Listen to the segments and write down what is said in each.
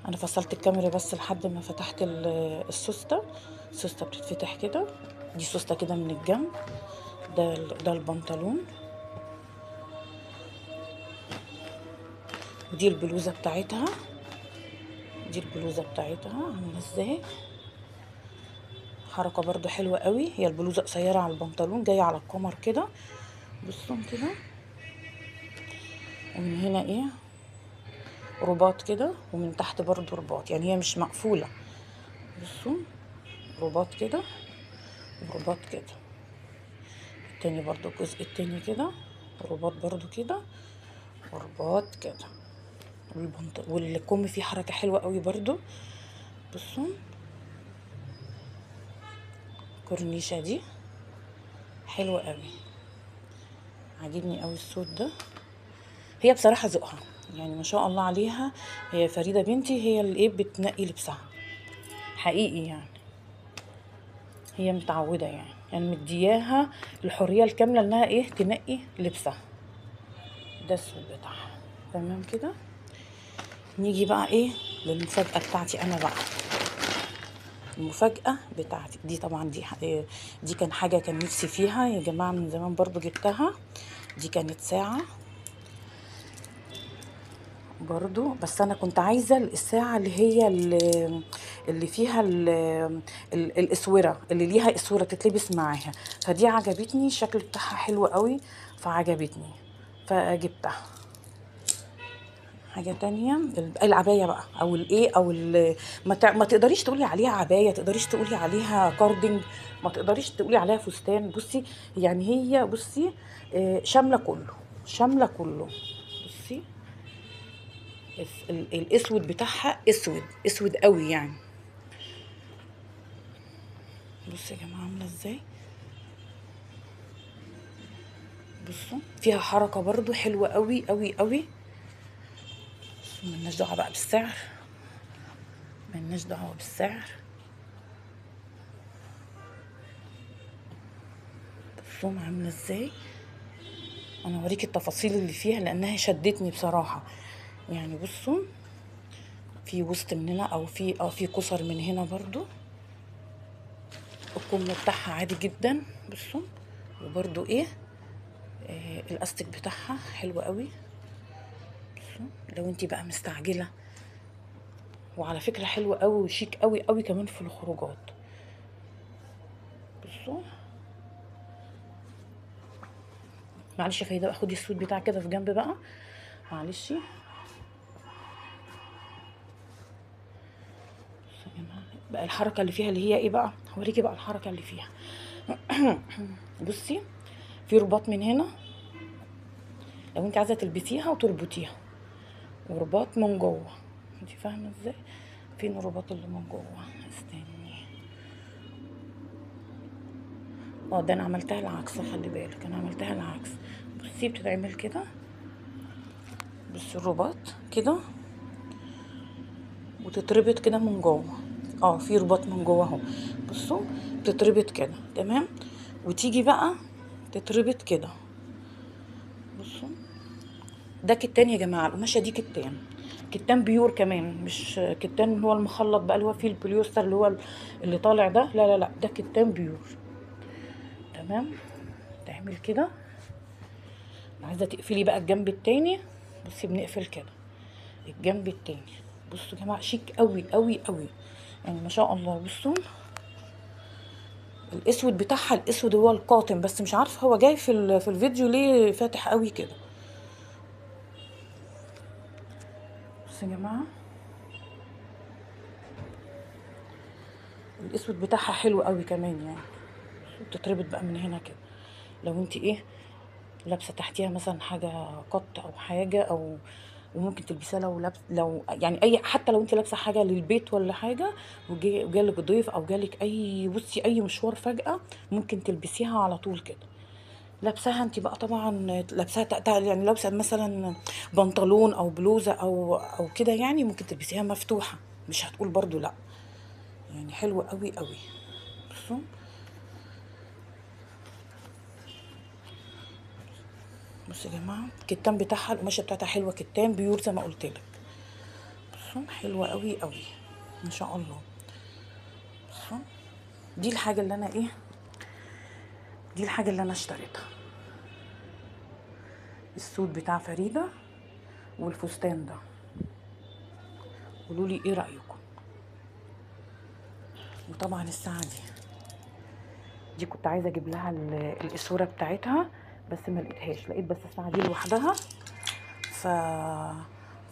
انا فصلت الكاميرا بس لحد ما فتحت السوسته. السوسته بتتفتح كده، دي سوسته كده من الجنب. ده البنطلون، ودي البلوزه بتاعتها. دي البلوزه بتاعتها عامله ازاي، حركه برضو حلوه قوي. هي البلوزه قصيره على البنطلون، جايه على الكمر كده، بصوا كده. ومن هنا ايه، رباط كده، ومن تحت برضو رباط، يعني هي مش مقفوله. بصوا، رباط كده ورباط كده. التاني برضو الجزء التاني كده، رباط برضو كده ورباط كده. والكم فيه حركه حلوه قوي برضو. بصوا الكورنيشه دي حلوه قوي، عاجبني قوي الصوت ده. هي بصراحه ذوقها، يعني ما شاء الله عليها. هي فريده بنتي هي اللي ايه بتنقي لبسها حقيقي، يعني هي متعوده، يعني مدياها الحريه الكامله انها ايه تنقي لبسها. ده الصوت بتاعها. تمام كده. نيجي بقى ايه للمفاجاه بتاعتي انا بقى. المفاجأة بتاعتي دي طبعا دي كان حاجة كان نفسي فيها يا جماعة من زمان، برضو جبتها. دي كانت ساعة برضو، بس أنا كنت عايزة الساعة اللي هي اللي فيها الإسورة، اللي ليها إسورة تتلبس معاها. فدي عجبتني، الشكل بتاعها حلو قوي، فعجبتني فجبتها. حاجة تانية العباية بقى، او الايه او ما تقدريش تقولي عليها عباية، تقدريش تقولي عليها كاردنج، ما تقدريش تقولي عليها فستان. بصي يعني هي بصي شاملة كله، شاملة كله. بصي الاسود بتاعها اسود اسود قوي يعني. بصي يا جماعة عاملة ازاي، بصوا فيها حركة برضو حلوة قوي قوي قوي. ملناش دعوة بقى بالسعر، ملناش دعوة بالسعر. بصوا عاملة ازاي، انا اوريك التفاصيل اللي فيها لانها شدتني بصراحه. يعني بصوا في وسط من هنا، او في كسر من هنا برضو. الكم بتاعها عادي جدا، بصوا. وبرضو ايه الاستك بتاعها حلو قوي. بصوا لو انتي بقى مستعجله، وعلى فكره حلوه قوي وشيك قوي قوي كمان في الخروجات. بصوا معلش يا فايده بقى، خدي السود بتاعك كده في جنب بقى، معلش. بصوا يا جماعه بقى الحركه اللي فيها اللي هي ايه بقى، هوريكي بقى الحركه اللي فيها. بصي في رباط من هنا لو انت عايزه تلبسيها وتربطيها، ورباط من جوه. انت فاهمه ازاي، فين الرباط اللي من جوه، استني. ده انا عملتها العكس، خلي بالك انا عملتها العكس. بصي بتتعمل كده، بصي الرباط كده وتتربط كده من جوه. في رباط من جوه اهو، بصوا بتتربط كده تمام. وتيجي بقى تتربط كده. بصوا ده كتان يا جماعه، القماشه دي كتان، كتان بيور كمان، مش كتان اللي هو المخلط بقى اللي هو فيه البوليوستر اللي هو اللي طالع ده، لا لا لا، ده كتان بيور. تمام. تعمل كده، عايزه تقفلي بقى الجنب التاني. بصي بنقفل كده الجنب التاني. بصوا يا جماعه شيك قوي قوي قوي، يعني ما شاء الله. بصوا الاسود بتاعها، الاسود هو القاتم، بس مش عارفه هو جاي في الفيديو ليه فاتح قوي كده. بصوا يا جماعه الاسود بتاعها حلو قوي كمان يعني. بتتربط بقى من هنا كده، لو انت ايه لابسه تحتيها مثلا حاجه قط او حاجه، او وممكن تلبسيها لو لو يعني اي، حتى لو انت لابسه حاجه للبيت ولا حاجه، وجالك ضيف او جالك اي بصي اي مشوار فجاه، ممكن تلبسيها على طول كده. لابساها انت بقى طبعا، لابساها يعني لابسه مثلا بنطلون او بلوزه او كده، يعني ممكن تلبسيها مفتوحه، مش هتقول برضو لا. يعني حلوه قوي قوي. بصوا بصوا يا جماعه الكتان بتاعها، القماشه بتاعتها حلوه، كتان بيور زي ما قلت لك. بصوا حلوه قوي قوي ما شاء الله. بصوا دي الحاجه اللي انا ايه، دي الحاجه اللي انا اشتريتها، السوت بتاع فريده والفستان ده. قولوا لي ايه رايكم. وطبعا الساعه دي كنت عايزه اجيب لها الاسوره بتاعتها بس ما لقيتهاش، لقيت بس الساعه دي لوحدها. ف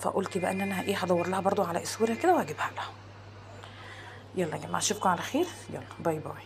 فقلت بقى ان انا ايه هدور لها برضو على اسوره كده واجيبها لها. يلا يا جماعه اشوفكم على خير، يلا باي باي.